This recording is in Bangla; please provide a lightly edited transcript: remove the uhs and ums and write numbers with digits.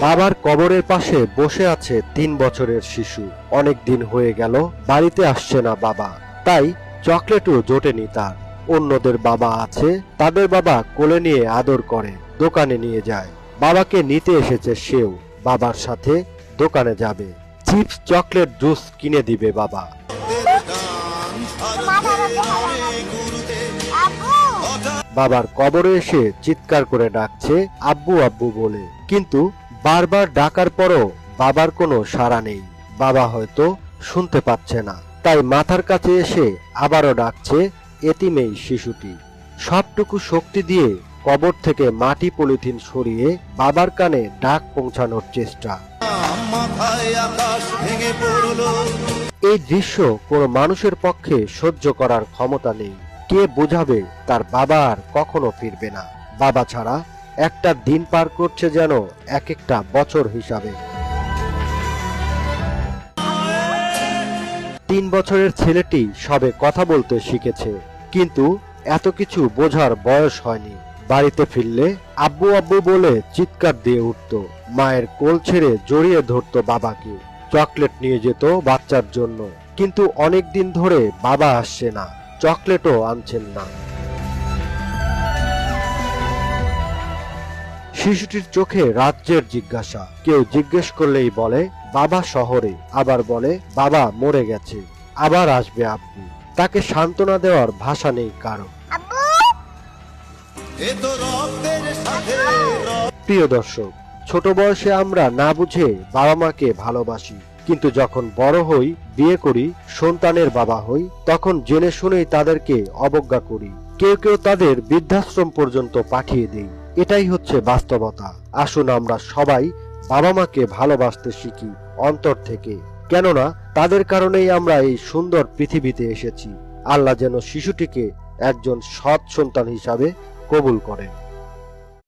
বাবার কবরের পাশে বসে আছে 3 বছরের শিশু। অনেক দিন হয়ে গেল বাড়িতে আসছে না বাবা, তাই চকলেটও জোটেনি তার। অন্যদের বাবা আছে, তাদের বাবা কোলে নিয়ে আদর করে, দোকানে নিয়ে যায়। বাবাকে নিতে এসেছে সেও, বাবার সাথে দোকানে যাবে। চিপস চকলেট জুস কিনে দিবে বাবা। বাবার কবরে এসে চিৎকার করে ডাকছে আব্বু আব্বু বলে, কিন্তু বারবার ডাকার পরও বাবার কোনো সাড়া নেই। বাবা হয়তো শুনতে পাচ্ছে না, তাই মাথার কাছে এসে আবারও ডাকছে এতিমেই শিশুটি। সবটুকু শক্তি দিয়ে কবর থেকে মাটি পলিথিন সরিয়ে বাবার কানে ডাক পৌঁছানোর চেষ্টা। এই দৃশ্য কোনো মানুষের পক্ষে সহ্য করার ক্ষমতা নেই। কে বোঝাবে তার বাবা আর কখনো ফিরবে না? বাবা ছাড়া একটা দিন পার করছে যেন এক একটা বছর হিসাবে। 3 বছরের ছেলেটি সবে কথা বলতে শিখেছে, কিন্তু এত কিছু বোঝার বয়স হয়নি। বাড়িতে ফিরলে আব্বু আব্বু বলে চিৎকার দিয়ে উঠত, মায়ের কোল ছেড়ে জড়িয়ে ধরত বাবাকে, চকলেট নিয়ে যেত বাচ্চার জন্য। কিন্তু অনেক দিন ধরে বাবা আসছে না, চকলেটও আনছেন না। শিশুটির চোখে রাজ্যের জিজ্ঞাসা। কেউ জিজ্ঞেস করলেই বলে বাবা শহরে, আবার বলে বাবা মরে গেছে, আবার আসবে আব্বু। তাকে সান্ত্বনা দেওয়ার ভাষা নেই কারো। প্রিয় দর্শক, ছোট বয়সে আমরা না বুঝে বাবা মাকে ভালোবাসি, কিন্তু যখন বড় হই, বিয়ে করি, সন্তানের বাবা হই, তখন জেনে শুনেই তাদেরকে অবজ্ঞা করি। কেউ কেউ তাদের বৃদ্ধাশ্রম পর্যন্ত পাঠিয়ে দেই। এটাই হচ্ছে বাস্তবতা। আসুন আমরা সবাই বাবা মাকে ভালোবাসতে শিখি অন্তর থেকে, কেননা তাদের কারণেই আমরা এই সুন্দর পৃথিবীতে এসেছি। আল্লাহ যেন শিশুটিকে একজন সৎ সন্তান হিসাবে কবুল করেন।